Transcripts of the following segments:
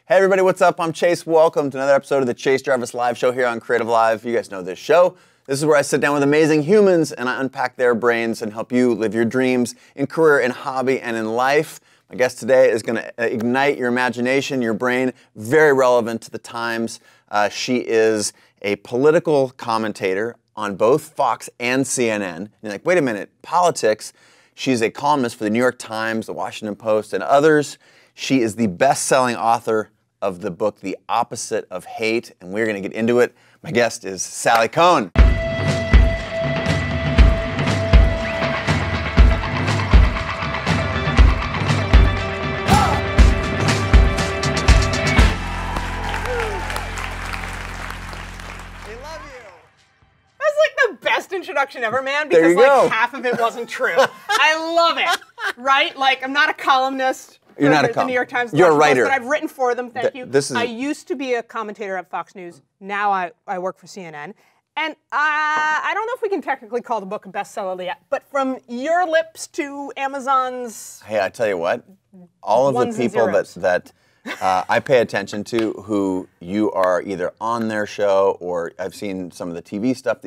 Hey everybody, what's up? I'm Chase. Welcome to another episode of the Chase Jarvis Live Show here on Creative Live. You guys know this show. This is where I sit down with amazing humans and I unpack their brains and help you live your dreams in career, in hobby, and in life. My guest today is going to ignite your imagination, your brain, very relevant to the times. She is a political commentator on both Fox and CNN. And you're like, wait a minute, politics? She's a columnist for the New York Times, the Washington Post, and others. She is the best-selling author of the book, The Opposite of Hate, and we're going to get into it. My guest is Sally Kohn. Introduction ever, man, there because you go. Like half of it wasn't true. I love it, right? Like I'm not a columnist You're not a the New York Times. You're a writer. But I've written for them, thank you. This is... I used to be a commentator at Fox News. Now I work for CNN. And I don't know if we can technically call the book a bestseller yet, but from your lips to Amazon's... Hey, I tell you what, all of the people that I pay attention to who you are either on their show or I've seen some of the TV stuff,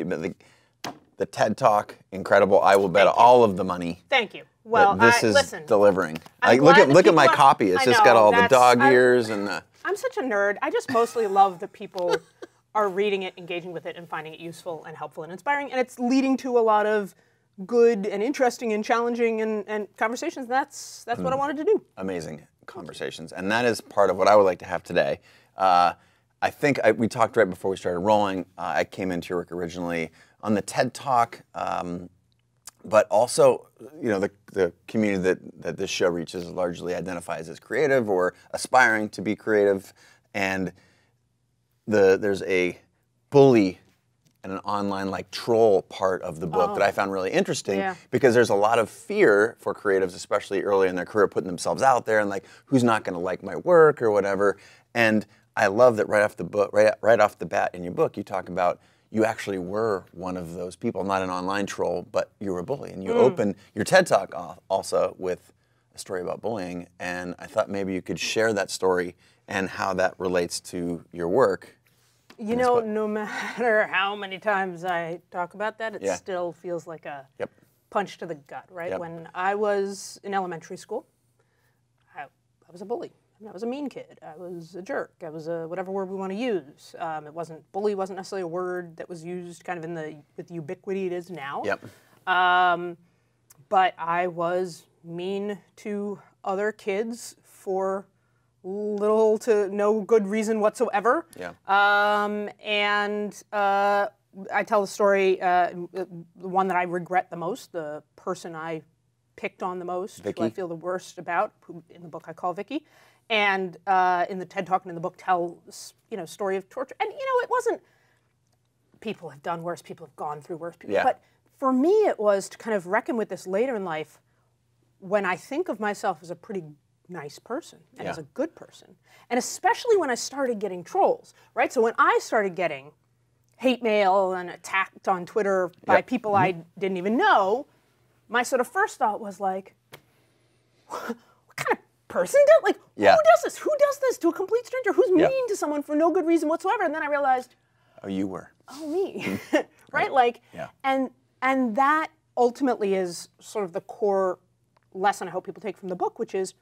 the TED Talk, incredible. I will bet all of the money. Thank you. Well, this is listen, delivering. Look at my copy. It's just got all the dog ears and the... I'm such a nerd. I just mostly love that people are reading it, engaging with it, and finding it useful and helpful and inspiring. And it's leading to a lot of good and interesting and challenging and conversations. That's what I wanted to do. Amazing conversations. And that is part of what I would like to have today. I think we talked right before we started rolling. I came into your work originally on the TED Talk, but also, you know, the community that this show reaches largely identifies as creative or aspiring to be creative, and there's a bully and an online like troll part of the book that I found really interesting because there's a lot of fear for creatives, especially early in their career, putting themselves out there and like, who's not going to like my work or whatever. And I love that right off the bat in your book, you talk about you actually were one of those people, not an online troll, but you were a bully. And you open your TED Talk also with a story about bullying. And I thought maybe you could share that story and how that relates to your work. You know, no matter how many times I talk about that, it still feels like a punch to the gut, right? When I was in elementary school, I was a bully. I was a mean kid. I was a jerk. I was a whatever word we want to use. Bully wasn't necessarily a word that was used kind of with the ubiquity it is now. But I was mean to other kids for little to no good reason whatsoever. I tell the story, the one that I regret the most, the person I picked on the most, who I feel the worst about, who in the book I call Vicky. And in the TED Talk and in the book tells, story of torture. And, it wasn't, people have done worse, people have gone through worse. But for me, it was to kind of reckon with this later in life when I think of myself as a pretty nice person and as a good person. And especially when I started getting trolls, right? So when I started getting hate mail and attacked on Twitter by people I didn't even know, my sort of first thought was like, what kind of person does, like, who does this? Who does this to a complete stranger? Who's mean to someone for no good reason whatsoever? And then I realized, oh, you were. Oh, me, right? Like, and that ultimately is sort of the core lesson I hope people take from the book, which is,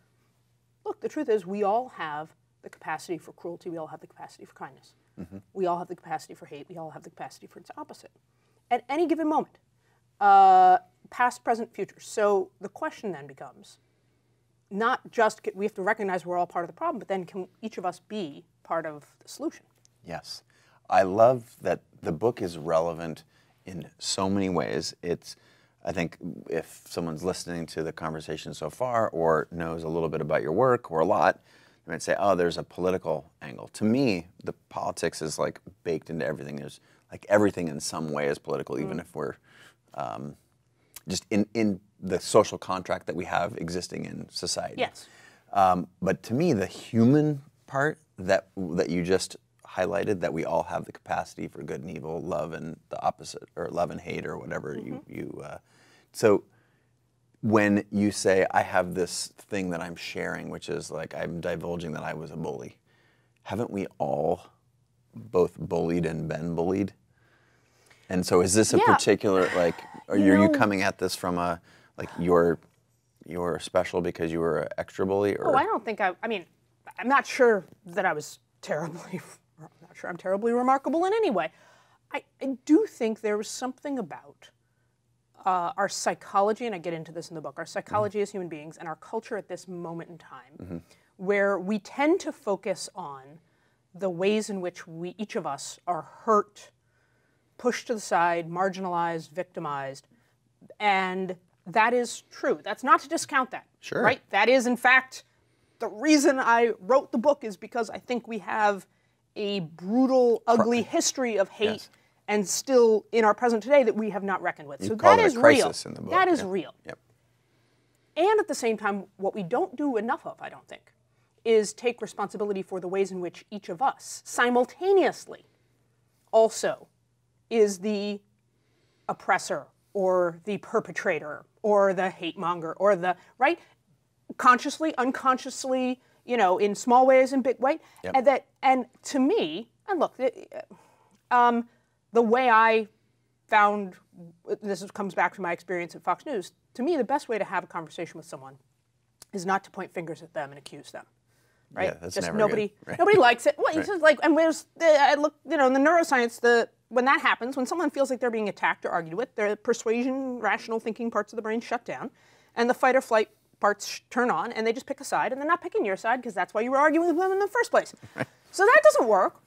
look, the truth is we all have the capacity for cruelty. We all have the capacity for kindness. We all have the capacity for hate. We all have the capacity for its opposite at any given moment, past, present, future. So the question then becomes, not just, we have to recognize we're all part of the problem, but then can each of us be part of the solution? Yes. I love that the book is relevant in so many ways. I think if someone's listening to the conversation so far or knows a little bit about your work or a lot, they might say, oh, there's a political angle. To me, the politics is like baked into everything. There's like everything in some way is political, even if we're just in the social contract that we have existing in society. Yes. But to me, the human part that you just highlighted, that we all have the capacity for good and evil, love and the opposite, or love and hate, or whatever so when you say, I have this thing that I'm sharing, which is like I'm divulging that I was a bully, haven't we all both bullied and been bullied? And so is this a particular, like, are you coming at this from a, like, you're special because you were an extra bully? Or? Oh, I don't think I mean, I'm not sure that I was terribly, I'm not sure I'm terribly remarkable in any way. I do think there was something about our psychology, and I get into this in the book, our psychology as human beings and our culture at this moment in time, where we tend to focus on the ways in which each of us are hurt, pushed to the side, marginalized, victimized, and that is true. That's not to discount that, right? That is, in fact, the reason I wrote the book is because I think we have a brutal, ugly history of hate and still in our present today that we have not reckoned with. So that is real. In the book. That is real. Yep. And at the same time, what we don't do enough of, I don't think, is take responsibility for the ways in which each of us simultaneously also is the oppressor or the perpetrator or the hate monger or the, right? Consciously, unconsciously, you know, in small ways and big ways. And to me, and look, the way I found, this comes back to my experience at Fox News, to me the best way to have a conversation with someone is not to point fingers at them and accuse them. Right? Yeah, that's just never nobody, good. Right. nobody likes it. Well, it's just like, and where's I look, you know, in the neuroscience, when that happens, when someone feels like they're being attacked or argued with, their persuasion, rational thinking parts of the brain shut down, and the fight or flight parts turn on, and they just pick a side, and they're not picking your side because that's why you were arguing with them in the first place. Right. So that doesn't work.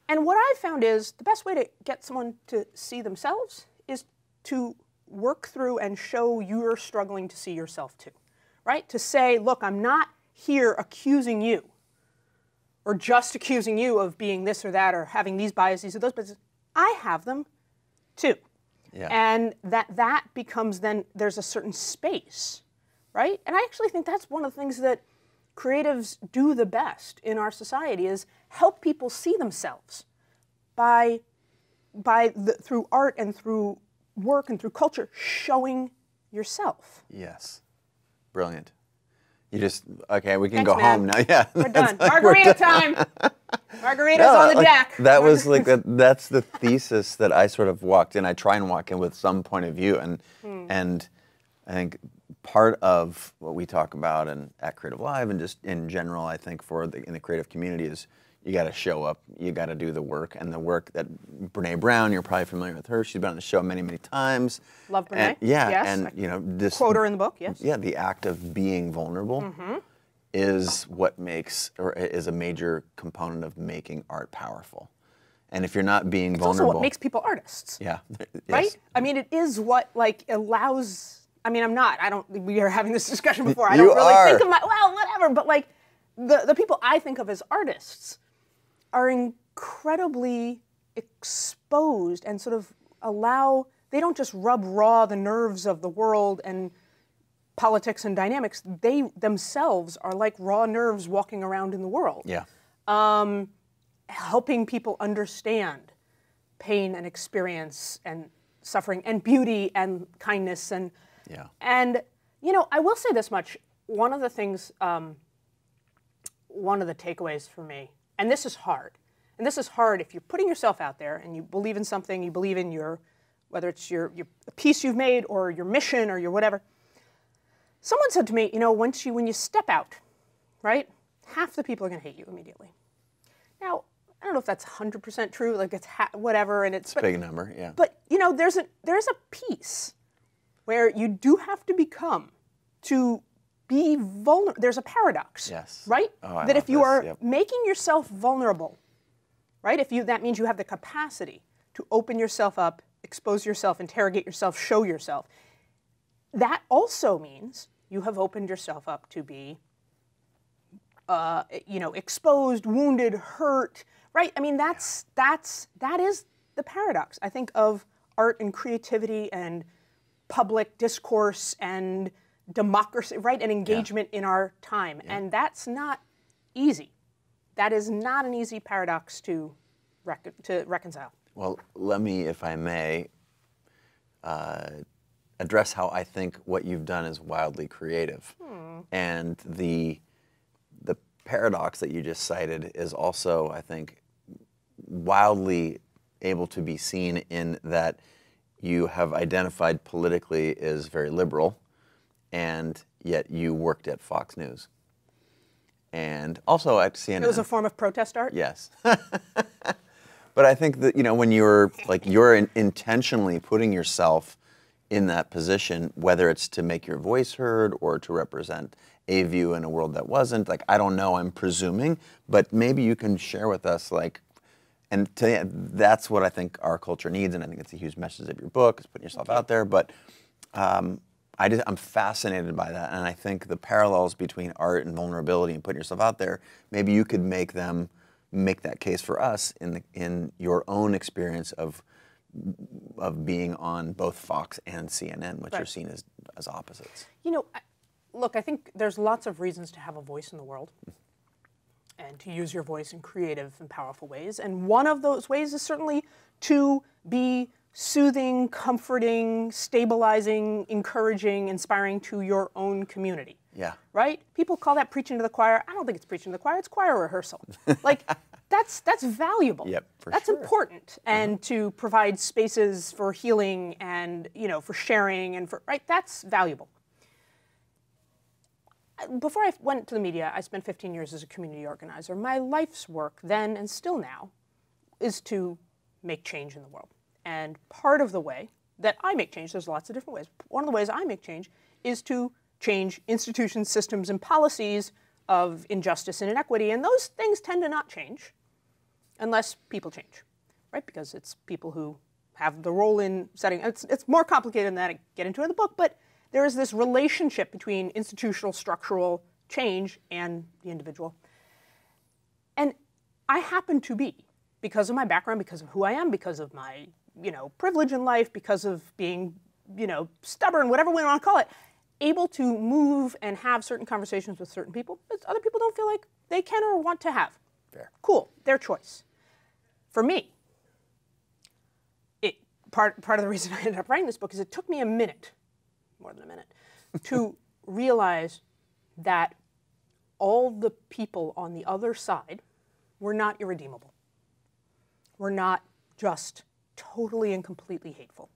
And what I've found is the best way to get someone to see themselves is to work through and show you're struggling to see yourself too, right? To say, look, I'm not here accusing you or just accusing you of being this or that or having these biases or those biases. I have them too. Yeah. And that becomes then, there's a certain space, right? And I actually think that's one of the things that creatives do the best in our society is help people see themselves through art and through work and through culture, showing yourself. Yes. Brilliant. You just, okay, we can Thanks, go man. home now. Yeah. We're done. Margarita time. Margarita's on the deck. That was like, that's the thesis that I sort of walked in. I try and walk in with some point of view. And I think part of what we talk about at Creative Live and just in general, I think in the creative community is you got to show up, you got to do the work, and the work that Brene Brown, you're probably familiar with her. She's been on the show many, many times. Love Brene. And, yes, and you know, this quote her in the book. Yes. Yeah, the act of being vulnerable is what makes, or is a major component of making art powerful. And if you're not being vulnerable, it's also what makes people artists. Yeah. Right. Yes. I mean, it is what like allows. I mean, we are having this discussion before. I don't really think of whatever, but like the people I think of as artists are incredibly exposed and sort of they don't just rub raw the nerves of the world and politics and dynamics. They themselves are like raw nerves walking around in the world. Yeah. Helping people understand pain and experience and suffering and beauty and kindness and you know, I will say this much. One of the things, one of the takeaways for me, and this is hard. And this is hard if you're putting yourself out there and you believe in something, you believe in whether it's your piece you've made or your mission or your whatever. Someone said to me, you know, when you step out, right, half the people are going to hate you immediately. Now, I don't know if that's 100% true, like it's whatever, and it's a big number, yeah. But you know, there's a piece where you do have to become to be vulnerable. There's a paradox, right? Oh, that if you are making yourself vulnerable, right? That means you have the capacity to open yourself up, expose yourself, interrogate yourself, show yourself. That also means you have opened yourself up to be, you know, exposed, wounded, hurt, right? I mean, that is the paradox, I think, of art and creativity and public discourse and democracy, right, and engagement in our time. And that's not easy. That is not an easy paradox to reconcile. Well, let me, if I may, address how I think what you've done is wildly creative. And the paradox that you just cited is also, I think, wildly able to be seen in that you have identified politically as very liberal, and yet you worked at Fox News. And also at CNN. It was a form of protest art? Yes. But I think that, when you're intentionally putting yourself in that position, whether it's to make your voice heard or to represent a view in a world that wasn't, I don't know, I'm presuming, but maybe you can share with us, and that's what I think our culture needs, and I think it's a huge message of your book, is putting yourself out there, but I'm fascinated by that, and I think the parallels between art and vulnerability and putting yourself out there, maybe you could make that case for us in your own experience of being on both Fox and CNN, which are seen as opposites. Look, I think there's lots of reasons to have a voice in the world and to use your voice in creative and powerful ways. And one of those ways is certainly to be soothing, comforting, stabilizing, encouraging, inspiring to your own community. Yeah. Right? People call that preaching to the choir. I don't think it's preaching to the choir. It's choir rehearsal. That's valuable. Yep, that's sure. important. And to provide spaces for healing and, for sharing and that's valuable. Before I went to the media, I spent 15 years as a community organizer. My life's work then and still now is to make change in the world. And part of the way that I make change, there's lots of different ways. One of the ways I make change is to change institutions, systems, and policies of injustice and inequity. And those things tend to not change unless people change, right? Because it's people who have the role in setting. It's more complicated than that. I get into it in the book, but there is this relationship between institutional, structural change and the individual. And I happen to be, because of my background, because of who I am, because of my, privilege in life, because of being, stubborn, whatever we want to call it, able to move and have certain conversations with certain people that other people don't feel like they can or want to have. Fair. Cool, their choice. For me, part of the reason I ended up writing this book is it took me a minute, more than a minute, to realize that all the people on the other side were not irredeemable. Were not just totally and completely hateful.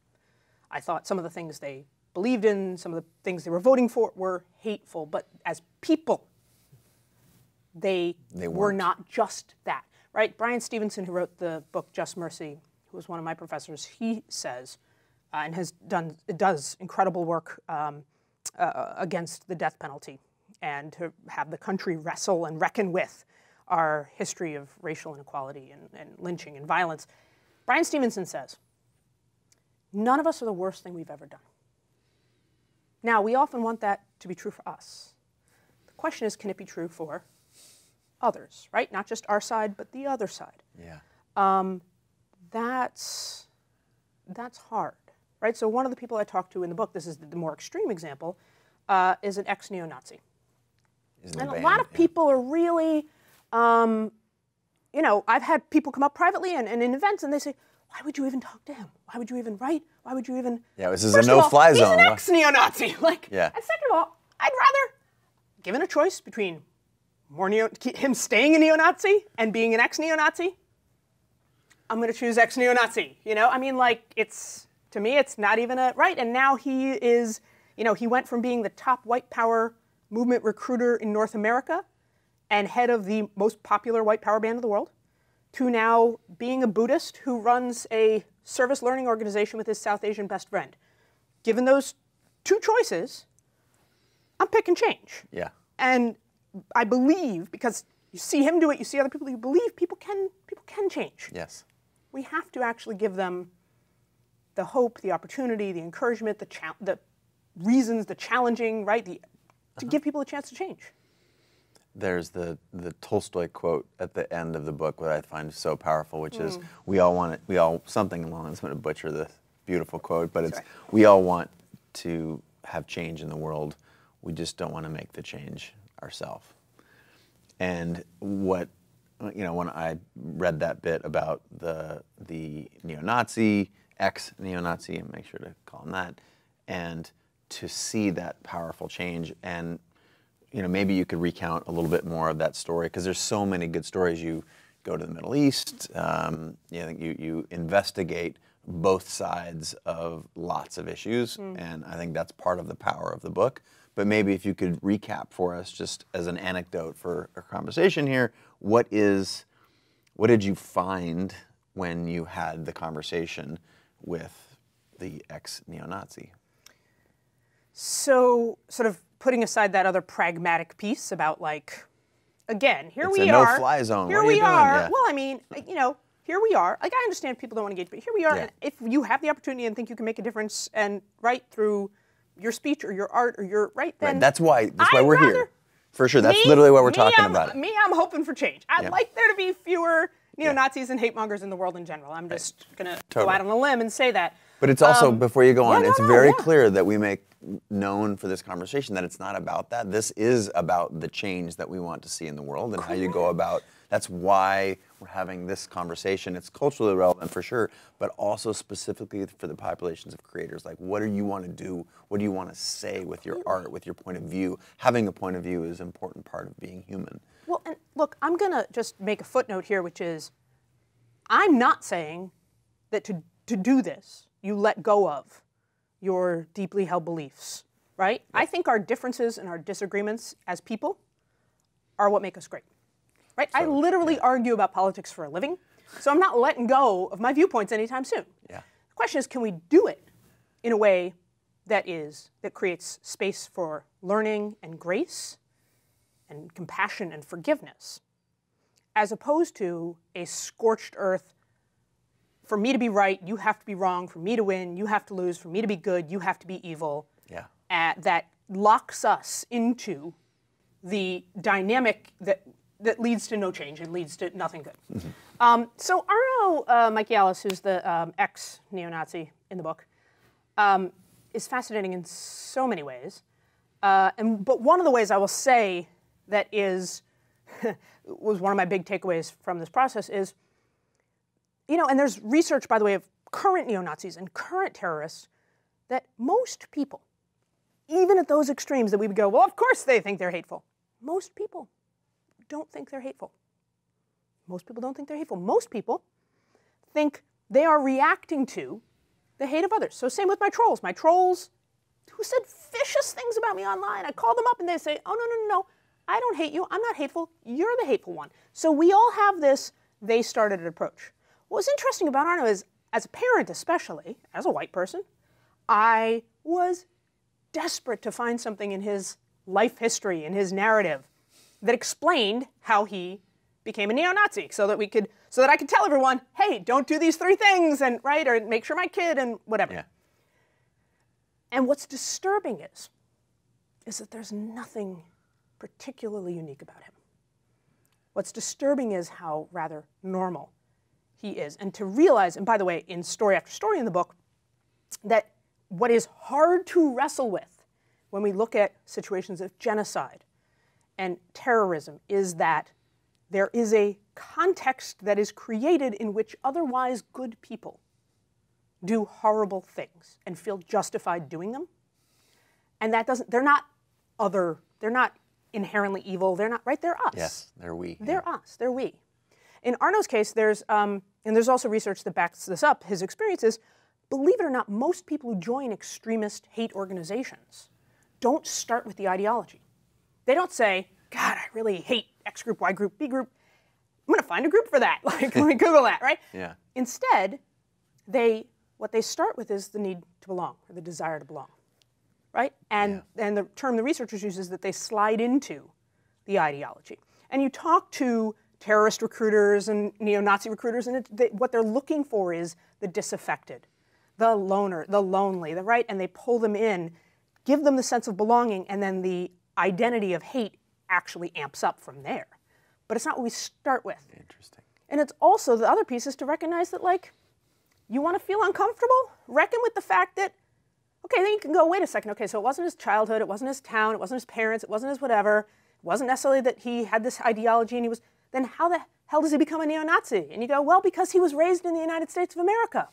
I thought some of the things they believed in, some of the things they were voting for were hateful, but as people, they were not just that, right? Brian Stevenson, who wrote the book Just Mercy, who was one of my professors, he says, and does incredible work against the death penalty and to have the country wrestle and reckon with our history of racial inequality and lynching and violence. Brian Stevenson says, none of us are the worst thing we've ever done. Now, we often want that to be true for us. The question is, can it be true for others, right? Not just our side, but the other side. Yeah. That's hard, right? So one of the people I talked to in the book, this is the more extreme example, is an ex-neo-Nazi. And a lot of people are really, I've had people come up privately and in events and they say, why would you even talk to him? Why would you even write? Why would you even... Yeah, this is a no-fly zone. He's an ex-neo-Nazi. Yeah. And second of all, I'd rather, given a choice between him staying a neo-Nazi and being an ex-neo-Nazi, I'm going to choose ex-neo-Nazi. To me, it's not even right. And now he is, he went from being the top white power movement recruiter in North America and head of the most popular white power band in the world, to now being a Buddhist who runs a service learning organization with his South Asian best friend. Given those two choices, I'm picking change. Yeah. And I believe, because you see him do it, you see other people, you believe people can change. Yes. We have to actually give them the hope, the opportunity, the encouragement, the reasons, the challenging, right? To give people a chance to change. There's the Tolstoy quote at the end of the book that I find so powerful, which is, we all, something along, I'm going to butcher the beautiful quote, but it's, we all want to have change in the world. We just don't want to make the change ourselves. And when I read that bit about the neo-Nazi, ex-neo-Nazi, and make sure to call him that, and to see that powerful change, and maybe you could recount a little bit more of that story, because there's so many good stories. You go to the Middle East, you investigate both sides of lots of issues, and I think that's part of the power of the book. But maybe if you could recap for us, just as an anecdote for our conversation here, what did you find when you had the conversation with the ex-neo-Nazi? So, sort of putting aside that other pragmatic piece about, like, again, here it's we a are. no-fly zone. Here what are we you doing? are. Yeah. Well, I mean, here we are. Like, I understand people don't want to engage, but here we are. Yeah. And if you have the opportunity and think you can make a difference, and through your speech or your art or your then that's why we're here. For sure, that's literally what we're talking about. I'm hoping for change. I'd like there to be fewer neo-Nazis and hate mongers in the world in general. I'm just gonna go out on a limb and say that. But it's also, before you go on, it's very clear that we make known for this conversation that it's not about that. This is about the change that we want to see in the world and how you go about. That's why we're having this conversation. It's culturally relevant for sure, but also specifically for the populations of creators. Like, what do you want to do? What do you want to say with your art, with your point of view? Having a point of view is an important part of being human. Well, and look, I'm going to just make a footnote here, which is, I'm not saying that to do this, you let go of your deeply held beliefs, right? Yep. I think our differences and our disagreements as people are what make us great, right? So, I literally argue about politics for a living, so I'm not letting go of my viewpoints anytime soon. Yeah. The question is, can we do it in a way that creates space for learning and grace and compassion and forgiveness, as opposed to a scorched earth, for me to be right, you have to be wrong. For me to win, you have to lose. For me to be good, you have to be evil. Yeah. That locks us into the dynamic that leads to no change and leads to nothing good. Mm-hmm. So Arno Michaelis, who's the ex-neo-Nazi in the book, is fascinating in so many ways. But one of the ways I will say that was one of my big takeaways from this process is, and there's research, by the way, of current neo-Nazis and current terrorists, that most people, even at those extremes that we would go, well, of course they think they're hateful. Most people don't think they're hateful. Most people don't think they're hateful. Most people think they are reacting to the hate of others. So same with my trolls. My trolls who said vicious things about me online, I call them up and they say, oh, no, I don't hate you. I'm not hateful. You're the hateful one. So we all have this they started an approach. What was interesting about Arno is, as a parent especially, as a white person, I was desperate to find something in his life history, in his narrative, that explained how he became a neo-Nazi, so that I could tell everyone, hey, don't do these 3 things, and or make sure my kid, and whatever. Yeah. And what's disturbing is that there's nothing particularly unique about him. What's disturbing is how rather normal he is. And to realize, and by the way, in story after story in the book, that what is hard to wrestle with when we look at situations of genocide and terrorism is that there is a context that is created in which otherwise good people do horrible things and feel justified doing them. And they're not inherently evil. They're not, right? They're us. Yes, they're we. They're us. They're we. In Arno's case, there's also research that backs this up. His experience is, believe it or not, most people who join extremist hate organizations don't start with the ideology. They don't say, God, I really hate X group, Y group, B group. I'm going to find a group for that. Like, let me Google that, right? Yeah. Instead, what they start with is the need to belong, or the desire to belong, right? And the term the researchers use is that they slide into the ideology. And you talk to terrorist recruiters and neo-Nazi recruiters, and what they're looking for is the disaffected, the loner, the lonely, right? And they pull them in, give them the sense of belonging, and then the identity of hate actually amps up from there. But it's not what we start with. Interesting. And it's also, the other piece is to recognize that, like, you want to feel uncomfortable? Reckon with the fact that, okay, then you can go, wait a second, okay, so it wasn't his childhood, it wasn't his town, it wasn't his parents, it wasn't his whatever, it wasn't necessarily that he had this ideology and then how the hell does he become a neo-Nazi? And you go, well, because he was raised in the United States of America,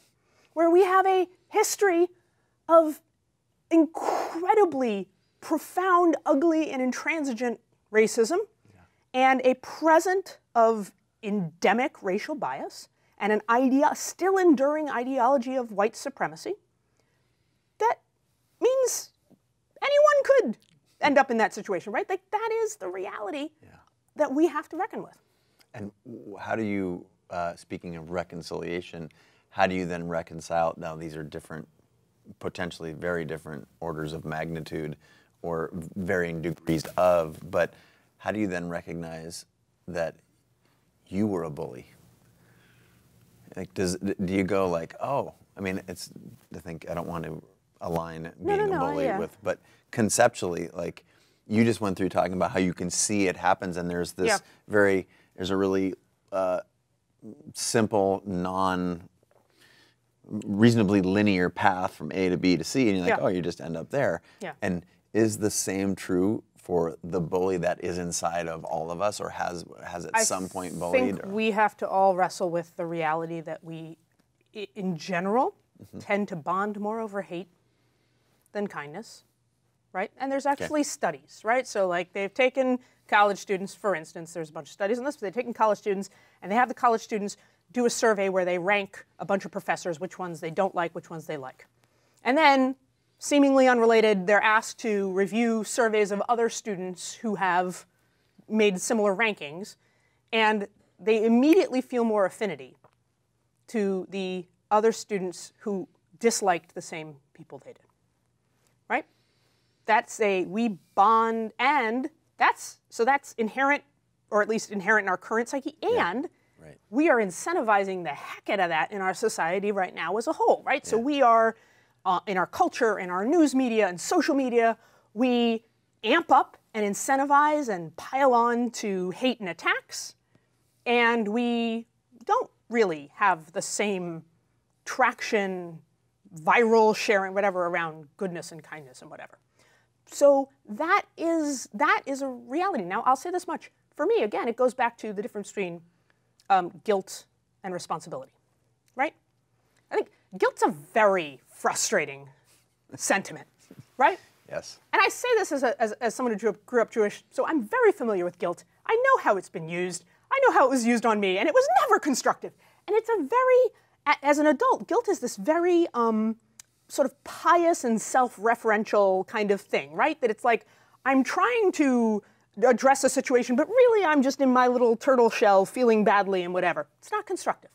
where we have a history of incredibly profound, ugly, and intransigent racism, and a present of endemic racial bias, and an still enduring ideology of white supremacy, that means anyone could end up in that situation, right? Like, that is the reality that we have to reckon with. And how do you, speaking of reconciliation, how do you then reconcile, now these are different, potentially very different orders of magnitude or varying degrees of, but how do you then recognize that you were a bully? Like, do you go like, oh, I mean, I don't want to align being a bully with, but conceptually, like, you just went through talking about how you can see it happens, and there's this there's a really simple, reasonably linear path from A to B to C, and you're like, oh, you just end up there. Yeah. And is the same true for the bully that is inside of all of us, or has at some point bullied? I think we have to all wrestle with the reality that we, in general, tend to bond more over hate than kindness, right? And there's actually studies, right? So, like, they've taken college students, for instance, there's a bunch of studies on this, but they've taken college students, and they have the college students do a survey where they rank a bunch of professors, which ones they don't like, which ones they like. And then, seemingly unrelated, they're asked to review surveys of other students who have made similar rankings, and they immediately feel more affinity to the other students who disliked the same people they did, right? We bond, and that's inherent, or at least inherent in our current psyche, and we are incentivizing the heck out of that in our society right now as a whole, right? So we are, in our culture, in our news media, and social media, we amp up and incentivize and pile on to hate and attacks, and we don't really have the same traction, viral sharing, whatever, around goodness and kindness and whatever. So that is a reality. Now, I'll say this much. For me, again, it goes back to the difference between guilt and responsibility, right? I think guilt's a very frustrating sentiment, right? Yes. And I say this as someone who grew up Jewish, so I'm very familiar with guilt. I know how it's been used. I know how it was used on me, and it was never constructive. And it's a very, as an adult, guilt is this very sort of pious and self-referential kind of thing, right? That it's like, I'm trying to address a situation, but really I'm just in my little turtle shell feeling badly and whatever. It's not constructive,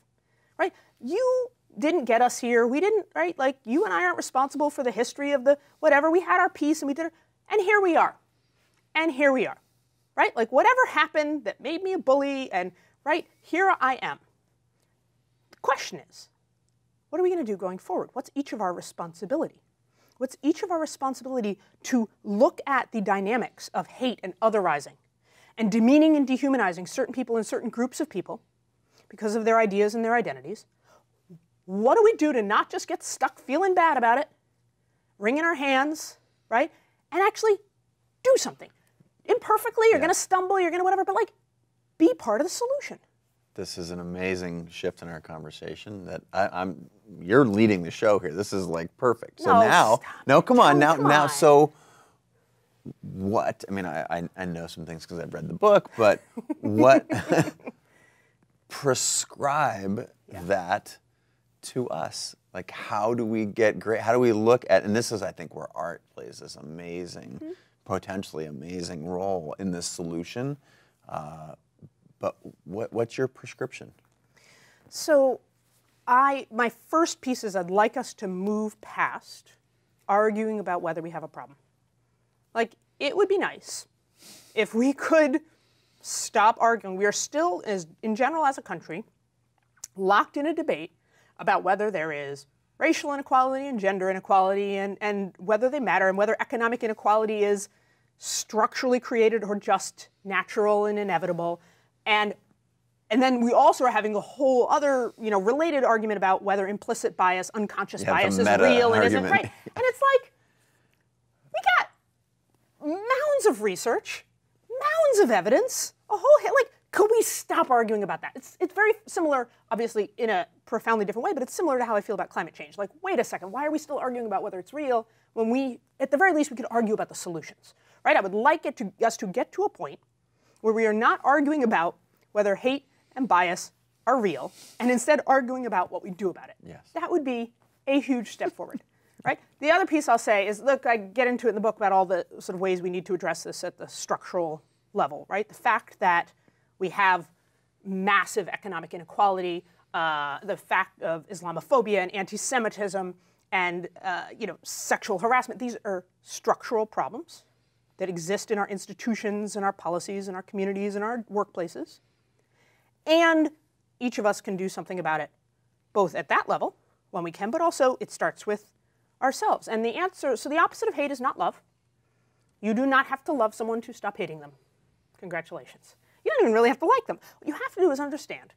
right? You didn't get us here. We didn't, right? Like, you and I aren't responsible for the history of the whatever. We had our piece and we did it, and here we are. And here we are, right? Like, whatever happened that made me a bully, and right, here I am. The question is, what are we going to do going forward? What's each of our responsibility? What's each of our responsibility to look at the dynamics of hate and otherizing and demeaning and dehumanizing certain people and certain groups of people because of their ideas and their identities? What do we do to not just get stuck feeling bad about it, wringing our hands, right, and actually do something? Imperfectly, you're going to stumble, you're going to whatever, but, like, be part of the solution. This is an amazing shift in our conversation that you're leading the show here. This is like perfect. So so what, I mean, I know some things because I've read the book, but what, prescribe that to us? Like, how do we get great, how do we look at, and this is, I think, where art plays this amazing, potentially amazing role in this solution. But what's your prescription? So my first piece is I'd like us to move past arguing about whether we have a problem. Like, it would be nice if we could stop arguing. We are still, in general as a country, locked in a debate about whether there is racial inequality and gender inequality and whether they matter, and whether economic inequality is structurally created or just natural and inevitable. And then we also are having a whole other, related argument about whether implicit bias, unconscious bias is real and isn't, right? And it's like, we got mounds of research, mounds of evidence, like, Could we stop arguing about that? It's very similar, obviously, in a profoundly different way, but it's similar to how I feel about climate change. Like, wait a second, why are we still arguing about whether it's real when we, at the very least, we could argue about the solutions, right? I would like us to get to a point where we are not arguing about whether hate and bias are real, and instead arguing about what we do about it. Yes. That would be a huge step forward, right? The other piece I'll say is, look, I get into it in the book about all the sort of ways we need to address this at the structural level, right? The fact that we have massive economic inequality, the fact of Islamophobia and anti-Semitism and sexual harassment. These are structural problems that exist in our institutions and our policies and our communities and our workplaces. And each of us can do something about it, both at that level, when we can, but also it starts with ourselves. And the answer, so the opposite of hate is not love. You do not have to love someone to stop hating them. Congratulations. You don't even really have to like them. What you have to do is understand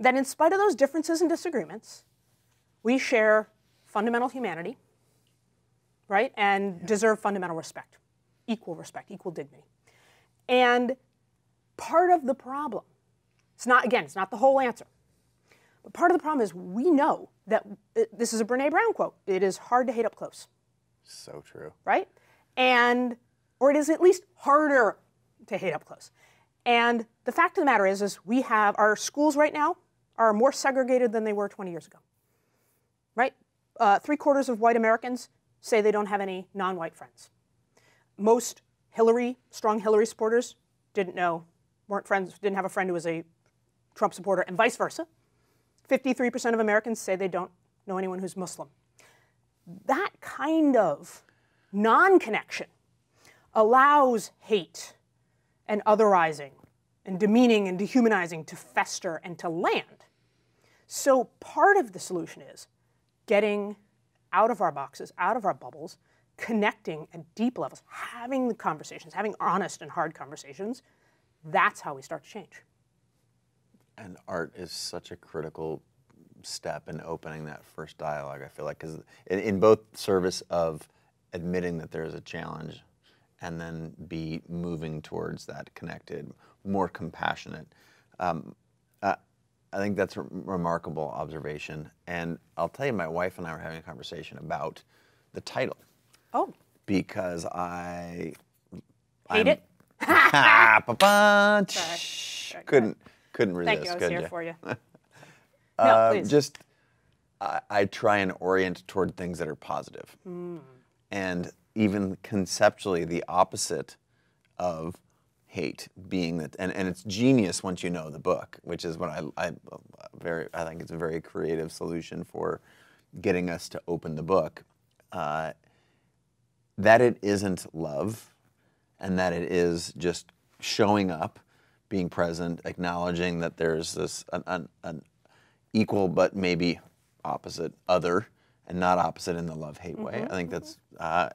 that in spite of those differences and disagreements, we share fundamental humanity, right? And deserve fundamental respect, equal dignity. And part of the problem, it's not the whole answer, but part of the problem is we know that, this is a Brene Brown quote, it is hard to hate up close. So true. Right? Or it is at least harder to hate up close. And the fact of the matter is we have, our schools right now are more segregated than they were 20 years ago, right? 3/4 of white Americans say they don't have any non-white friends. Most strong Hillary supporters weren't friends, didn't have a friend who was a Trump supporter, and vice versa. 53% of Americans say they don't know anyone who's Muslim. That kind of non-connection allows hate and otherizing and demeaning and dehumanizing to fester and to land. So part of the solution is getting out of our boxes, out of our bubbles, connecting at deep levels, having the conversations, having honest and hard conversations. That's how we start to change. And art is such a critical step in opening that first dialogue, I feel like, because in both service of admitting that there is a challenge and then be moving towards that connected, more compassionate. I think that's a remarkable observation. And I'll tell you, my wife and I were having a conversation about the title. Oh. Because I hate it? Couldn't resist. Thank you, I was here for you. No, please. I try and orient toward things that are positive. And even conceptually, the opposite of hate being that, and it's genius once you know the book, which is what I think it's a very creative solution for getting us to open the book. That it isn't love, and that it is just showing up, being present, acknowledging that there's this an equal but maybe opposite other, and not opposite in the love-hate way. I think that's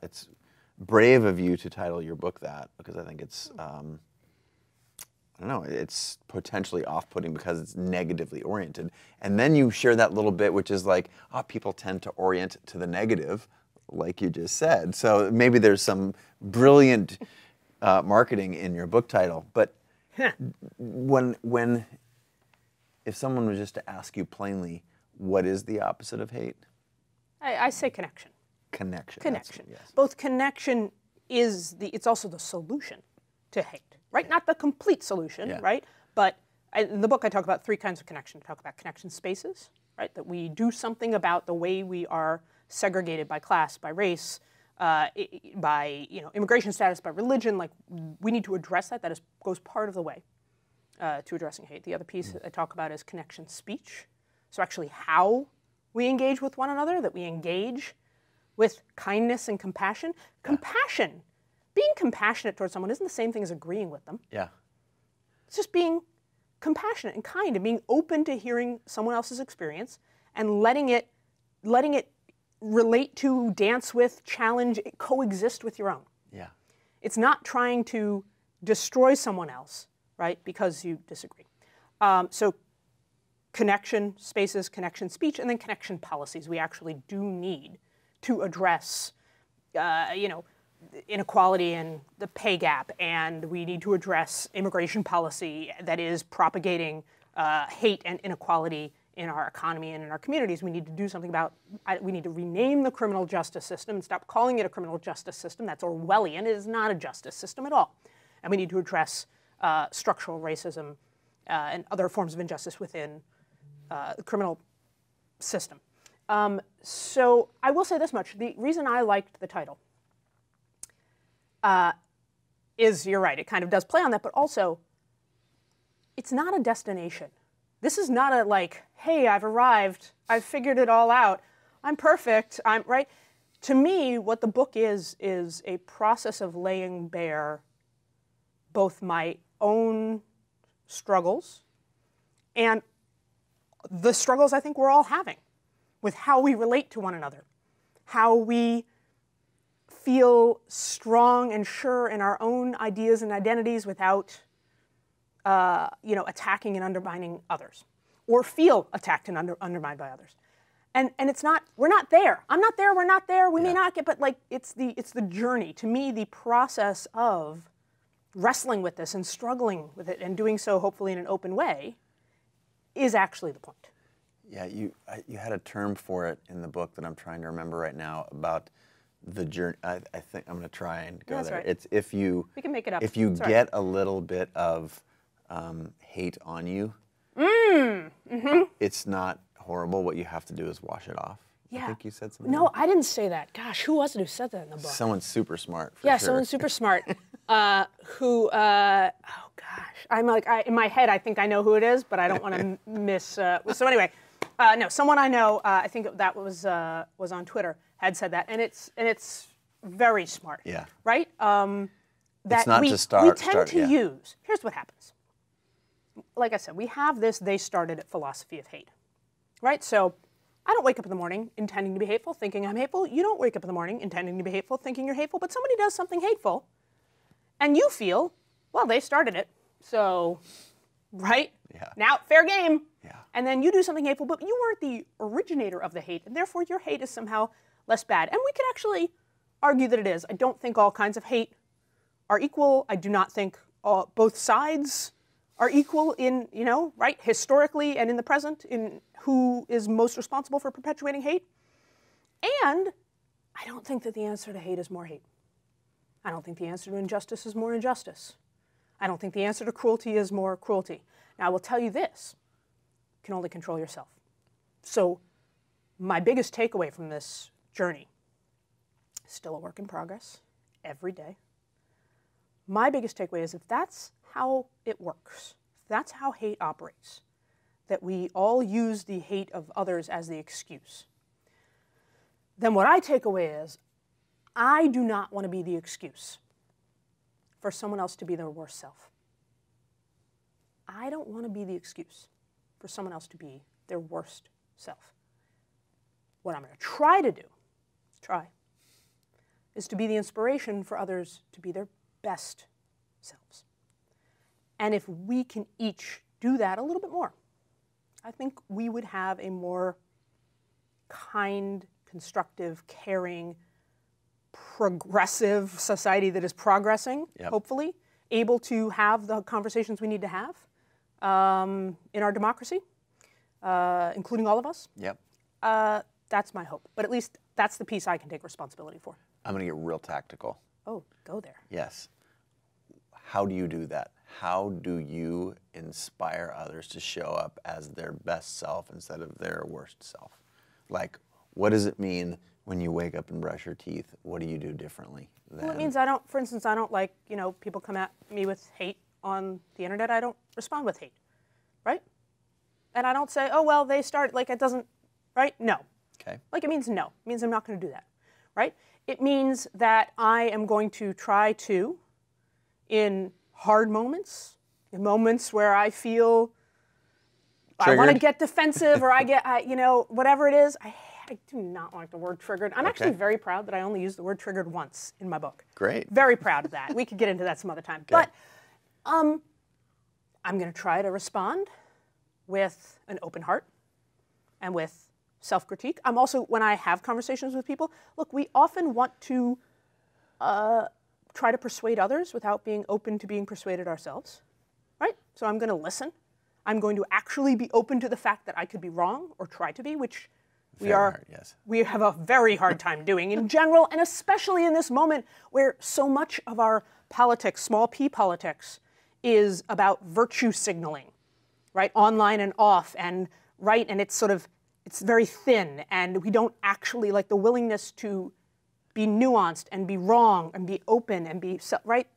it's brave of you to title your book that, because I think it's I don't know, it's potentially off-putting because it's negatively oriented. And then you share that little bit, which is like, people tend to orient to the negative, like you just said. So maybe there's some brilliant marketing in your book title. But if someone was just to ask you plainly, what is the opposite of hate? I say connection. Connection. Yes. Both connection it's also the solution to hate, right? Not the complete solution, right? But in the book I talk about 3 kinds of connection. I talk about connection spaces, right? That we do something about the way we are segregated by class, by race, by immigration status, by religion. Like, we need to address that. That goes part of the way to addressing hate. The other piece that I talk about is connection speech. So actually how we engage with one another, that we engage with kindness and compassion. Compassion, being compassionate towards someone isn't the same thing as agreeing with them. Yeah. It's just being compassionate and kind and being open to hearing someone else's experience and letting it relate to, dance with, challenge, coexist with your own. Yeah. It's not trying to destroy someone else, right, because you disagree. So connection spaces, connection speech, and then connection policies we actually do need to address, inequality and the pay gap, and we need to address immigration policy that is propagating hate and inequality in our economy and in our communities. We need to do something about, we need to rename the criminal justice system and stop calling it a criminal justice system. That's Orwellian. It is not a justice system at all. And we need to address structural racism and other forms of injustice within the criminal system. So I will say this much. The reason I liked the title is, you're right, it kind of does play on that, but also it's not a destination. This is not a like, hey, I've arrived, I've figured it all out, I'm perfect, I'm right. To me, what the book is a process of laying bare both my own struggles and the struggles I think we're all having with how we relate to one another, how we feel strong and sure in our own ideas and identities without attacking and undermining others, or feel attacked and undermined by others. And it's not, we're not there. I'm not there, we're not there, we may not get, but like it's the journey. To me, the process of wrestling with this and struggling with it and doing so hopefully in an open way is actually the point. Yeah, you had a term for it in the book that I'm trying to remember right now about the journey. I think I'm going to try and go there. Right. It's if you we can make it up. If you get a little bit of hate on you, it's not horrible. What you have to do is wash it off. Yeah. I think you said something. No, I didn't say that. Gosh, who was it who said that in the book? Someone super smart. Yeah, sure. someone super smart. Oh gosh, I'm like, in my head, I think I know who it is, but I don't want to miss. So anyway, no, someone I know, I think that was on Twitter, had said that, and it's very smart. Yeah. Right. That it's not we tend to use. Here's what happens. Like I said, we have this. They started at philosophy of hate, right? So I don't wake up in the morning intending to be hateful, thinking I'm hateful. You don't wake up in the morning intending to be hateful, thinking you're hateful. But somebody does something hateful, and you feel, well, they started it, so, right? Yeah. Now, fair game. Yeah. And then you do something hateful, but you weren't the originator of the hate, and therefore your hate is somehow less bad. And we could actually argue that it is. I don't think all kinds of hate are equal. I do not think both sides are equal in, right, historically and in the present, in who is most responsible for perpetuating hate. And I don't think that the answer to hate is more hate. I don't think the answer to injustice is more injustice. I don't think the answer to cruelty is more cruelty. Now, I will tell you this, you can only control yourself. So my biggest takeaway from this journey, still a work in progress, every day. My biggest takeaway is if that's how it works, if that's how hate operates, that we all use the hate of others as the excuse, then what I take away is I do not want to be the excuse for someone else to be their worst self. I don't want to be the excuse for someone else to be their worst self. What I'm going to try to do, is to be the inspiration for others to be their best selves. And if we can each do that a little bit more, I think we would have a more kind, constructive, caring, progressive society that is progressing, hopefully, able to have the conversations we need to have in our democracy, including all of us. Yep. That's my hope. But at least that's the piece I can take responsibility for. I'm going to get real tactical. Oh, go there. Yes. How do you do that? How do you inspire others to show up as their best self instead of their worst self? Like, what does it mean when you wake up and brush your teeth? What do you do differently? Well, it means I don't, for instance, I don't like, people come at me with hate on the internet. I don't respond with hate, right? And I don't say, oh, well, they start, like it doesn't, right? No. Okay. Like it means no. It means I'm not going to do that, right? It means that I am going to try to, in hard moments, in moments where I feel triggered. I want to get defensive or I get, whatever it is, I do not like the word triggered. I'm actually very proud that I only used the word triggered once in my book. Great. Very proud of that. We could get into that some other time. Okay. But I'm going to try to respond with an open heart and with self-critique. I'm also, when I have conversations with people, look, we often want to try to persuade others without being open to being persuaded ourselves, right? So I'm going to listen. I'm going to actually be open to the fact that I could be wrong or try to be, which we have a very hard time doing in general, and especially in this moment where so much of our politics, small p politics, is about virtue signaling, right? Online and off, and right, and it's very thin, and we don't actually, like, the willingness to be nuanced and be wrong and be open and be, right?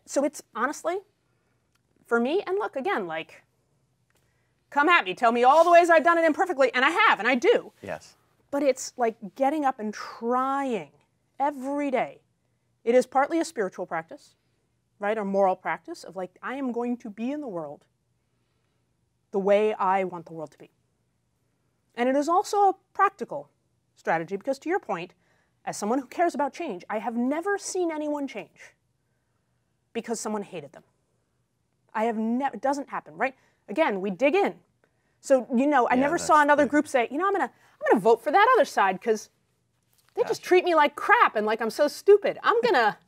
So it's honestly, for me, and look, again, like, come at me, tell me all the ways I've done it imperfectly, and I have, and I do. Yes. But it's like getting up and trying every day. It is partly a spiritual practice, right? A moral practice of, like, I am going to be in the world the way I want the world to be. And it is also a practical strategy because, to your point, as someone who cares about change, I have never seen anyone change because someone hated them. It doesn't happen, right? Again, we dig in. So, I never saw another group say, I'm gonna vote for that other side because they just treat me like crap and like I'm so stupid. I'm gonna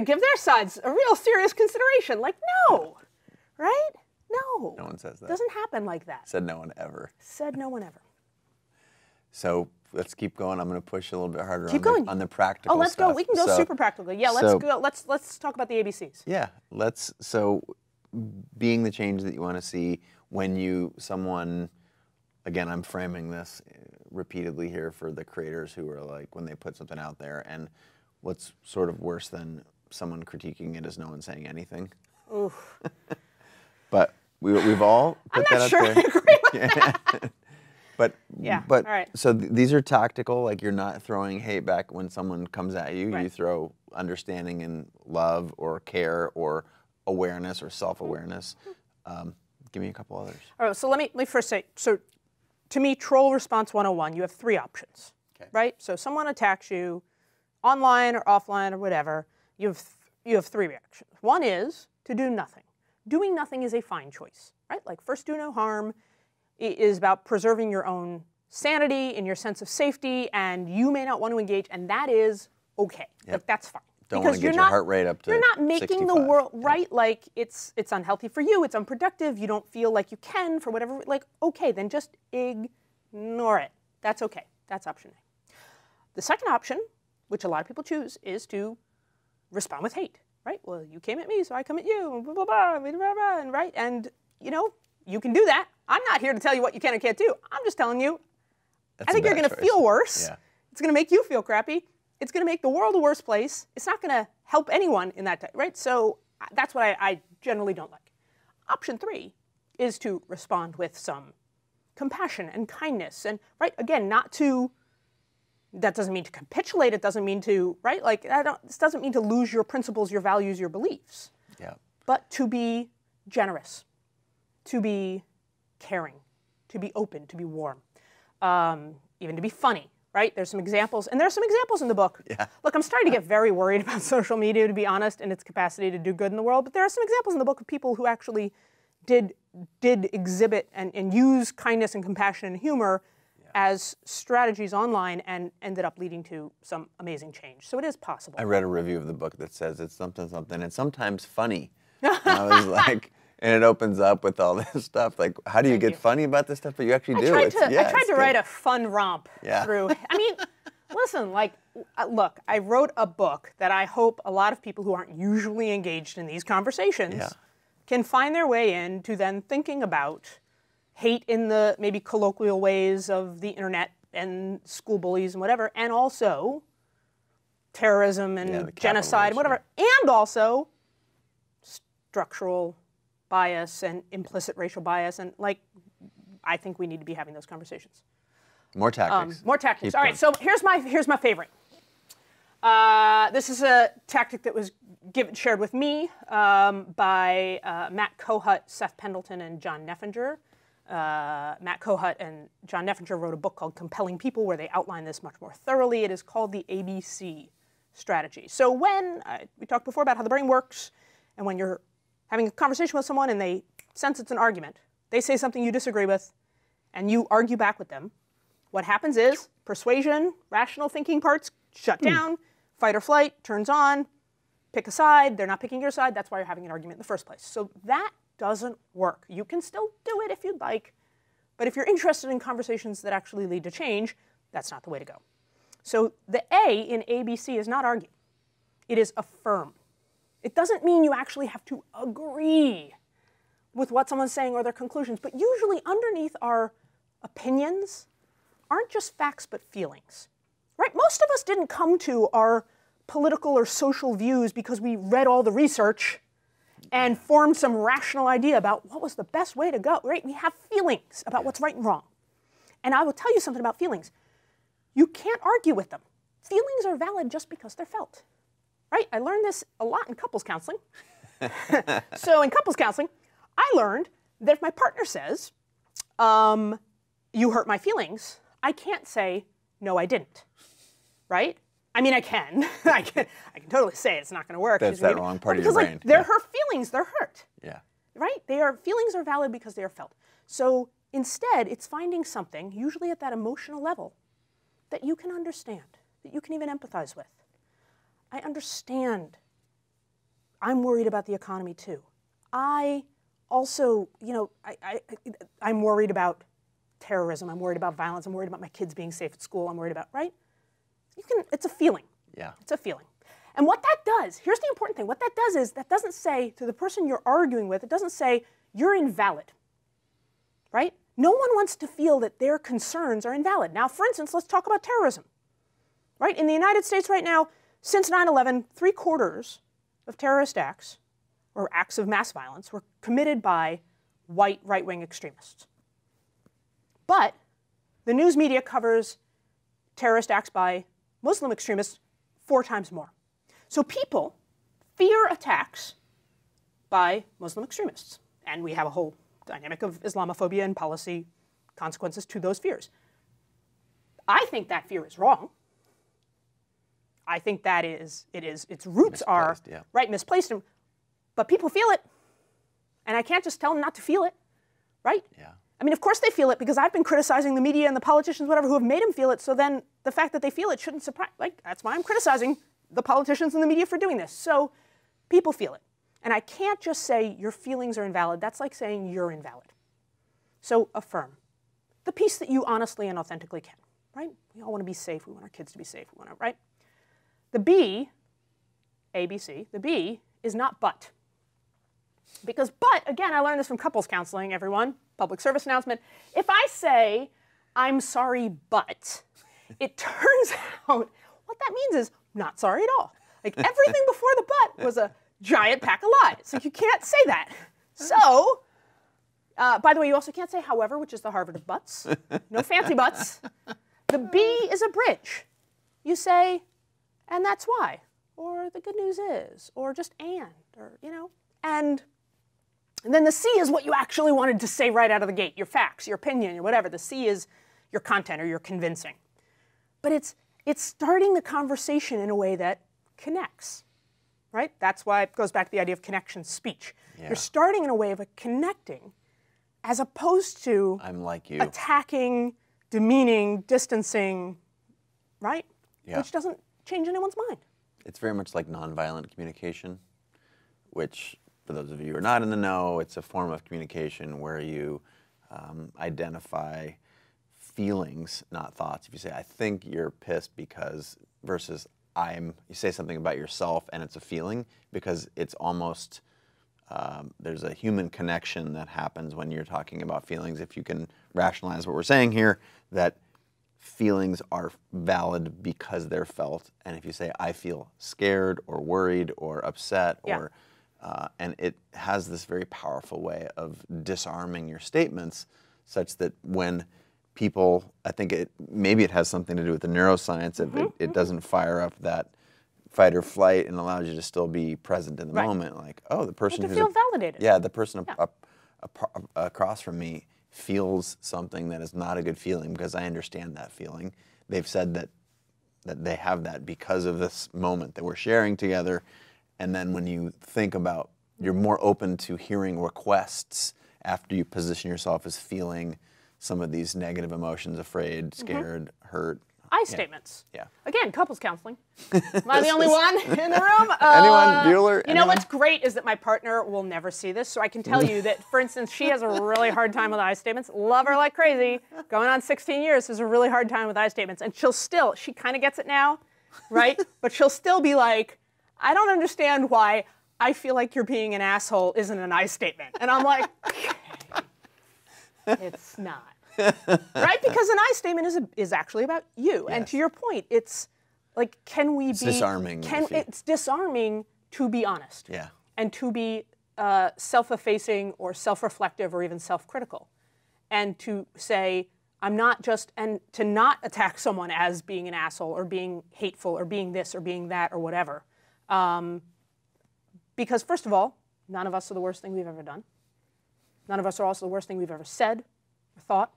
give their sides a real serious consideration. Like, no, right? No. No one says that. It doesn't happen like that. Said no one ever. Said no one ever. So let's keep going. I'm going to push a little bit harder on the practical stuff. Oh, let's go. We can go super practical. Yeah, let's go. Let's talk about the ABCs. Yeah, so being the change that you want to see when someone, again, I'm framing this repeatedly here for the creators who are like, when they put something out there, and what's sort of worse than someone critiquing it is no one saying anything. Oof. But we've all put that out there. I'm not sure I agree with that. But all right. So these are tactical, like you're not throwing hate back when someone comes at you. Right. You throw understanding and love or care or awareness or self-awareness. Give me a couple others. All right, so let me first say, so to me, troll response 101, you have three options, right? So someone attacks you online or offline or whatever, you have three reactions. One is to do nothing. Doing nothing is a fine choice, right? Like, first, do no harm. It is about preserving your own sanity and your sense of safety, and you may not want to engage, and that is okay. Yep. Like, that's fine. Don't want to get your heart rate up to 65. You're not making the world, right? Like, it's unhealthy for you, it's unproductive, you don't feel like you can for whatever, like, okay, then just ignore it. That's okay. That's option A. The second option, which a lot of people choose, is to respond with hate, right? Well, you came at me, so I come at you, and blah, blah, blah, blah, blah, blah, and right? And, you can do that. I'm not here to tell you what you can and can't do. I'm just telling you, I think you're going to feel worse. Yeah. It's going to make you feel crappy. It's going to make the world a worse place. It's not going to help anyone in that, right? So that's what I generally don't like. Option 3 is to respond with some compassion and kindness. And, right, again, that doesn't mean to capitulate. It doesn't mean to, right? Like, this doesn't mean to lose your principles, your values, your beliefs. Yeah. But to be generous, to be caring, to be open, to be warm, even to be funny, right? There's some examples, and there's some examples in the book. Yeah. Look, I'm starting to get very worried about social media, to be honest, and its capacity to do good in the world, but there are some examples in the book of people who actually did exhibit and use kindness and compassion and humor as strategies online and ended up leading to some amazing change. So it is possible. I read a review of the book that says it's something, and sometimes funny. And I was like, and it opens up with all this stuff. Like, how do you get funny about this stuff? But you actually do. I tried to write a fun romp through. I mean, listen, like, look, I wrote a book that I hope a lot of people who aren't usually engaged in these conversations can find their way in to then thinking about hate in the maybe colloquial ways of the internet and school bullies and whatever, and also terrorism and genocide, whatever, and also structural bias and implicit racial bias, and, like, I think we need to be having those conversations. More tactics. More tactics. All right, so here's my favorite. This is a tactic that was shared with me by Matt Kohut, Seth Pendleton, and John Neffinger. Matt Kohut and John Neffinger wrote a book called Compelling People, where they outline this much more thoroughly. It is called the ABC strategy. So when we talked before about how the brain works, and when you're having a conversation with someone and they sense it's an argument, they say something you disagree with, and you argue back with them, what happens is persuasion, rational thinking parts shut down, Fight or flight turns on, pick a side, they're not picking your side, that's why you're having an argument in the first place. So that doesn't work. You can still do it if you'd like, but if you're interested in conversations that actually lead to change, that's not the way to go. So the A in ABC is not argue. It is affirm. It doesn't mean you actually have to agree with what someone's saying or their conclusions, but usually underneath our opinions aren't just facts but feelings, right? Most of us didn't come to our political or social views because we read all the research and formed some rational idea about what was the best way to go, right? We have feelings about what's right and wrong. And I will tell you something about feelings. You can't argue with them. Feelings are valid just because they're felt, right? I learned this a lot in couples counseling. So in couples counseling, I learned that if my partner says, you hurt my feelings, I can't say, no, I didn't, right? I mean, I can. I can totally say it's not going to work. That's that wrong part of your brain. Like, they're her feelings, they're hurt. Yeah. Right? Feelings are valid because they are felt. So instead, it's finding something, usually at that emotional level, that you can understand, that you can even empathize with. I understand. I'm worried about the economy too. I also, I'm worried about terrorism. I'm worried about violence. I'm worried about my kids being safe at school. I'm worried about, right? It's a feeling. Yeah. It's a feeling. And what that does, here's the important thing. What that does is that doesn't say to the person you're arguing with, it doesn't say you're invalid, right? No one wants to feel that their concerns are invalid. Now, for instance, let's talk about terrorism, right? In the United States right now, since 9/11, 3/4 of terrorist acts, or acts of mass violence, were committed by white right-wing extremists. But the news media covers terrorist acts by Muslim extremists 4 times more. So people fear attacks by Muslim extremists. And we have a whole dynamic of Islamophobia and policy consequences to those fears. I think that fear is wrong. I think that its roots are right, misplaced. But people feel it. And I can't just tell them not to feel it, right? Yeah. I mean, of course they feel it because I've been criticizing the media and the politicians, whatever, who have made them feel it. So then the fact that they feel it shouldn't surprise, that's why I'm criticizing the politicians and the media for doing this. So people feel it. And I can't just say your feelings are invalid. That's like saying you're invalid. So affirm the piece that you honestly and authentically can, right? We all want to be safe. We want our kids to be safe. We want to, right? The B, ABC, the B is not but. Because but, again, I learned this from couples counseling, everyone, public service announcement. If I say, I'm sorry, but, it turns out what that means is not sorry at all. Like everything before the but was a giant pack of lies. So you can't say that. So, by the way, you also can't say however, which is the Harvard of buts. No fancy buts. The B is a bridge. You say, and that's why, or the good news is, or just or, and then the C is what you actually wanted to say right out of the gate, your facts, your opinion, or whatever. The C is your content or your convincing. But it's starting the conversation in a way that connects, right? That's why it goes back to the idea of connection speech. Yeah. You're starting in a way of connecting as opposed to I'm like you. Attacking, demeaning, distancing, right? Yeah. Which doesn't change anyone's mind. It's very much like nonviolent communication, which, for those of you who are not in the know, it's a form of communication where you identify feelings, not thoughts. If you say, I think you're pissed because, versus you say something about yourself and it's a feeling, because it's almost, there's a human connection that happens when you're talking about feelings. If you can rationalize what we're saying here, that feelings are valid because they're felt. And if you say, I feel scared or worried or upset, or and it has this very powerful way of disarming your statements, such that when people, I think maybe it has something to do with the neuroscience. If it doesn't fire up that fight or flight and allows you to still be present in the moment. Like, oh, the person who's feel validated. Yeah, the person across from me feels something that is not a good feeling because I understand that feeling. They've said that they have that because of this moment that we're sharing together. And then when you think about, you're more open to hearing requests after you position yourself as feeling some of these negative emotions, afraid, scared, hurt, I statements. Yeah. Again, couples counseling. Am I the only one in the room? Anyone? Bueller? You know what's great is that my partner will never see this, so I can tell you that, for instance, she has a really hard time with I statements. Love her like crazy. Going on 16 years, has a really hard time with I statements. And she kind of gets it now, right? But she'll still be like, I don't understand why I feel like you're being an asshole isn't an I statement. And I'm like, okay, it's not. Right? Because an I statement is actually about you. Yes. And to your point, it's like, can we it's disarming. It's disarming to be honest. Yeah. And to be self-effacing or self-reflective or even self-critical. And to say, I'm not just, and to not attack someone as being an asshole or being hateful or being this or being that or whatever. Because first of all, none of us are the worst thing we've ever done. None of us are also the worst thing we've ever said or thought.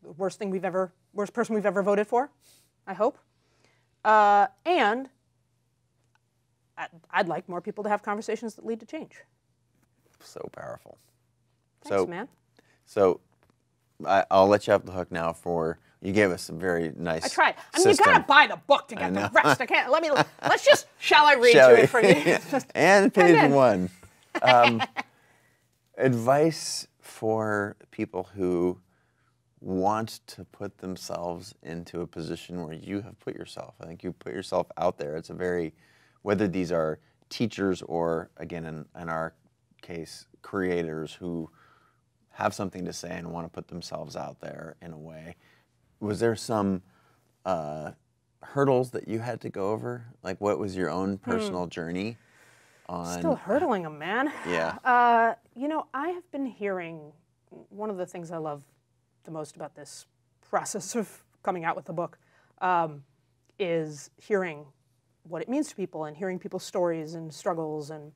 The worst person we've ever voted for, I hope. And I'd like more people to have conversations that lead to change. So powerful. Thanks, man. So I'll let you off the hook now for, you gave us some very nice I tried. I mean, you gotta buy the book to get the rest. I can't, let's just, shall I read to it for you? And page 1. Advice for people who want to put themselves into a position where you have put yourself. I think you put yourself out there. It's a very, whether these are teachers or, again, in our case, creators who have something to say and want to put themselves out there in a way. Was there some hurdles that you had to go over? Like, what was your own personal journey on? Still hurdling them, man. Yeah. You know, I have been hearing, one of the things I love the most about this process of coming out with the book is hearing what it means to people and hearing people's stories and struggles. And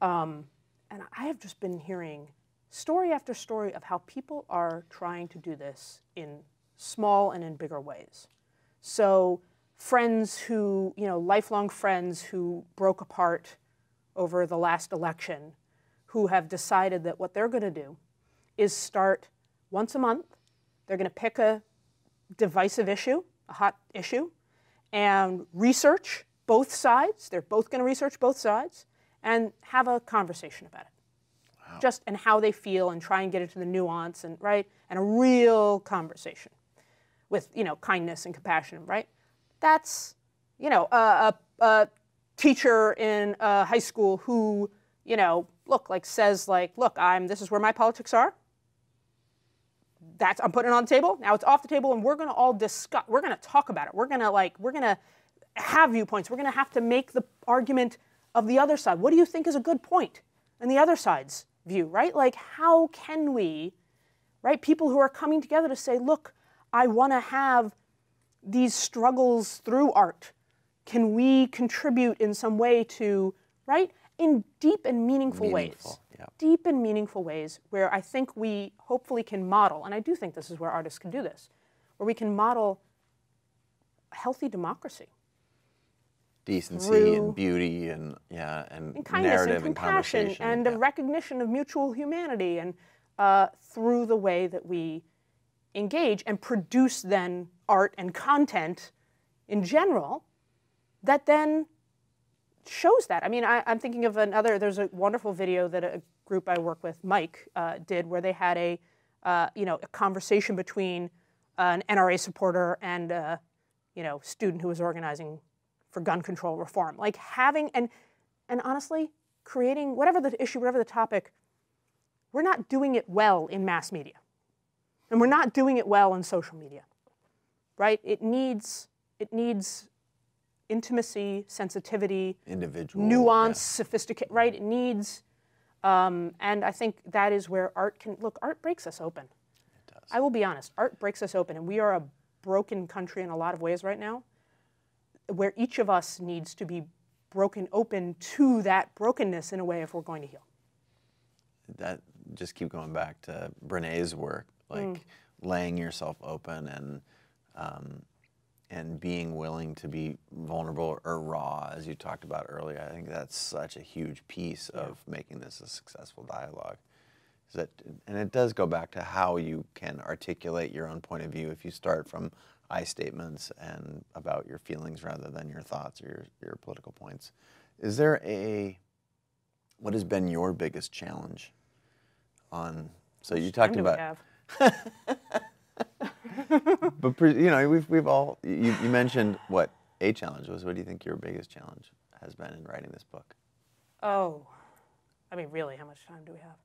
I have just been hearing story after story of how people are trying to do this in small and in bigger ways. So friends who, lifelong friends who broke apart over the last election, who have decided that what they're going to do is start once a month. They're going to pick a divisive issue, a hot issue, and research both sides. They're both going to research both sides and have a conversation about it. Wow. Just and how they feel and try and get into the nuance and and a real conversation with kindness and compassion, right? That's a teacher in high school who says look, this is where my politics are. I'm putting it on the table. Now it's off the table, and we're going to all discuss. We're going to talk about it. We're going to have viewpoints. We're going to have to make the argument of the other side. What do you think is a good point in the other side's view, right? Like, how can we, right? People who are coming together to say, look, I want to have these struggles through art. Can we contribute in some way to, right? In deep and meaningful ways. Yeah. Deep and meaningful ways where I think we hopefully can model, and I do think this is where artists can do this, where we can model a healthy democracy. Decency and beauty and kindness narrative and compassion conversation. And a recognition of mutual humanity and through the way that we engage and produce then art and content in general that then shows that. I mean, I'm thinking of there's a wonderful video that a group I work with, Mike, did where they had a conversation between an NRA supporter and a student who was organizing for gun control reform. Like having, and honestly, creating, whatever the issue, whatever the topic, we're not doing it well in mass media. And we're not doing it well in social media, right? It needs intimacy, sensitivity, individual, nuance, sophisticated, right? It needs, and I think that is where art can, look, art breaks us open. It does. I will be honest, art breaks us open, and we are a broken country in a lot of ways right now, where each of us needs to be broken open to that brokenness in a way if we're going to heal. That, just keep going back to Brené's work, like laying yourself open and being willing to be vulnerable or raw, as you talked about earlier. I think that's such a huge piece of making this a successful dialogue. And it does go back to how you can articulate your own point of view. If you start from I statements and about your feelings rather than your thoughts or your political points. Is there what has been your biggest challenge on, so you talked about. But we've all, you mentioned what a challenge was. What do you think your biggest challenge has been in writing this book? Oh, I mean, really, how much time do we have?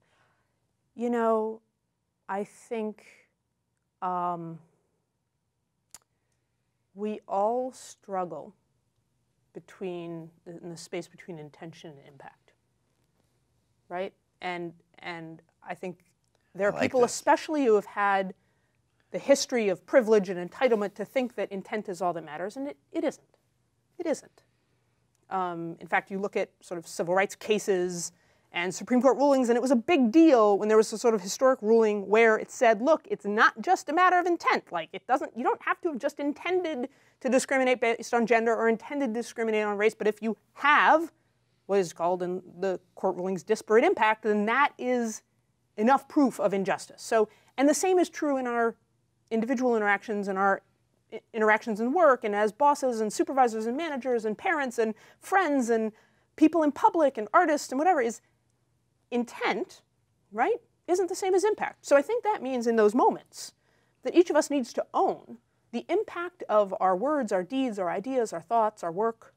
I think we all struggle in the space between intention and impact, right? And I think there are people, especially who have had the history of privilege and entitlement, to think that intent is all that matters, and it isn't. It isn't. In fact, you look at sort of civil rights cases and Supreme Court rulings, and it was a big deal when there was a sort of historic ruling where it said, look, it's not just a matter of intent. Like, you don't have to have just intended to discriminate based on gender or intended to discriminate on race, but if you have what is called in the court rulings disparate impact, then that is enough proof of injustice. So, and the same is true in our individual interactions and our interactions in work and as bosses and supervisors and managers and parents and friends and people in public and artists and whatever. Is intent, right, isn't the same as impact. So I think that means in those moments that each of us needs to own the impact of our words, our deeds, our ideas, our thoughts, our work,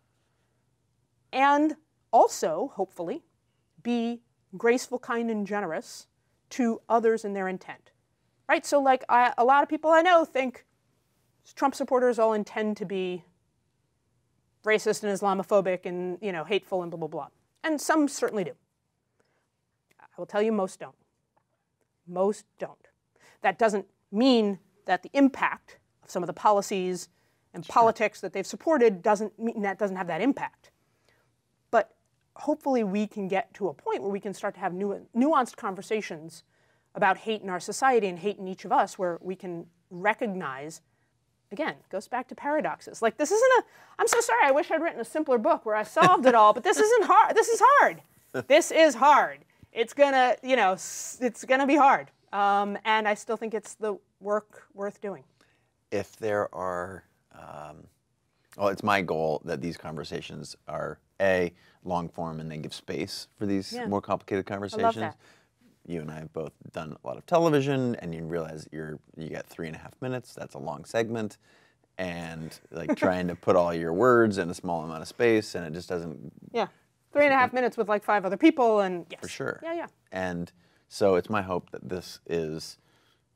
and also, hopefully, be graceful, kind, and generous to others in their intent, right? So like a lot of people I know think Trump supporters all intend to be racist and Islamophobic and, hateful and blah, blah, blah. And some certainly do. I will tell you, most don't. Most don't. That doesn't mean that the impact of some of the policies and politics that they've supported doesn't mean that doesn't have that impact. But hopefully we can get to a point where we can start to have nuanced conversations about hate in our society and hate in each of us, where we can recognize, again, it goes back to paradoxes. Like, this isn't I'm so sorry, I wish I'd written a simpler book where I solved it all, but this isn't hard. This is hard. This is hard. It's gonna, it's gonna be hard. And I still think it's the work worth doing. If there are, well, it's my goal that these conversations are long form and they give space for these more complicated conversations. I love that. You and I have both done a lot of television, and you realize you get 3.5 minutes. That's a long segment, and like trying to put all your words in a small amount of space, and it just doesn't. Yeah, 3.5 minutes with like 5 other people, and yes. For sure. Yeah. And so it's my hope that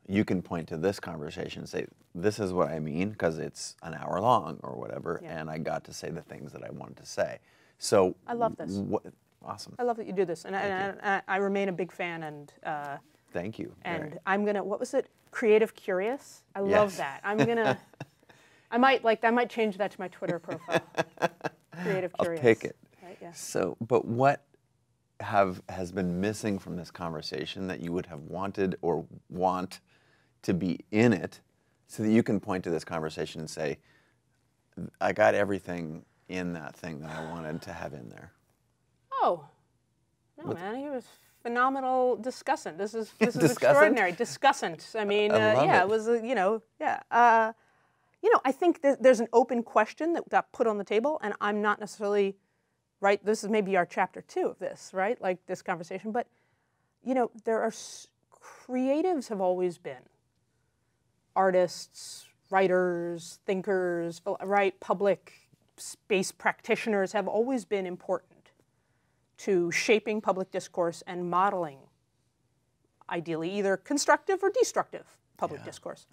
you can point to this conversation and say, this is what I mean, because it's an hour long or whatever, and I got to say the things that I wanted to say. So I love this. Awesome. I love that you do this, and I remain a big fan. And thank you. And I'm gonna, what was it? Creative Curious. I love that. I'm gonna. I might change that to my Twitter profile. Creative Curious. I'll take it. Right, yeah. So, but what has been missing from this conversation that you would have wanted or want to be in it, so that you can point to this conversation and say, I got everything in that thing that I wanted to have in there? Oh, no, man, he was phenomenal discussant. This is extraordinary. Discussant. I mean, it was, I think there's an open question that got put on the table, and I'm not necessarily, right, this is maybe our chapter 2 of this, right, like this conversation, but, there are, creatives have always been artists, writers, thinkers, right, public space practitioners have always been important to shaping public discourse and modeling, ideally, either constructive or destructive public discourse.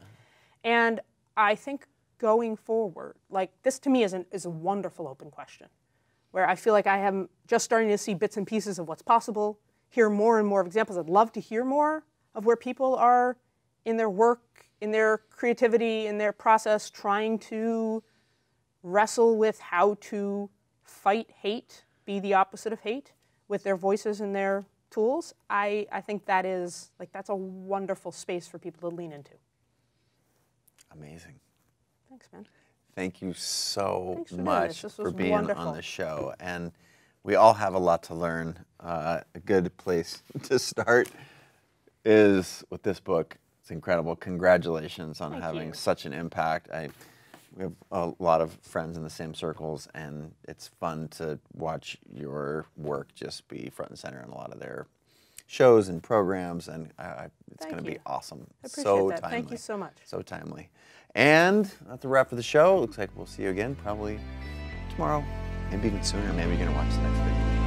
And I think going forward, like this to me is a wonderful open question, where I feel like I am just starting to see bits and pieces of what's possible, hear more and more of examples. I'd love to hear more of where people are in their work, in their creativity, in their process, trying to wrestle with how to fight hate, be the opposite of hate, with their voices and their tools. I think that's a wonderful space for people to lean into. Amazing. Thanks, man. Thank you so much for being on the show. And we all have a lot to learn. A good place to start is with this book. It's incredible. Congratulations on having such an impact. We have a lot of friends in the same circles, and it's fun to watch your work just be front and center in a lot of their shows and programs, and it's going to be awesome. I appreciate so that. timely. Thank you so much. So timely. And that's a wrap for the show. Looks like we'll see you again probably tomorrow, maybe even sooner. Maybe you're going to watch the next video.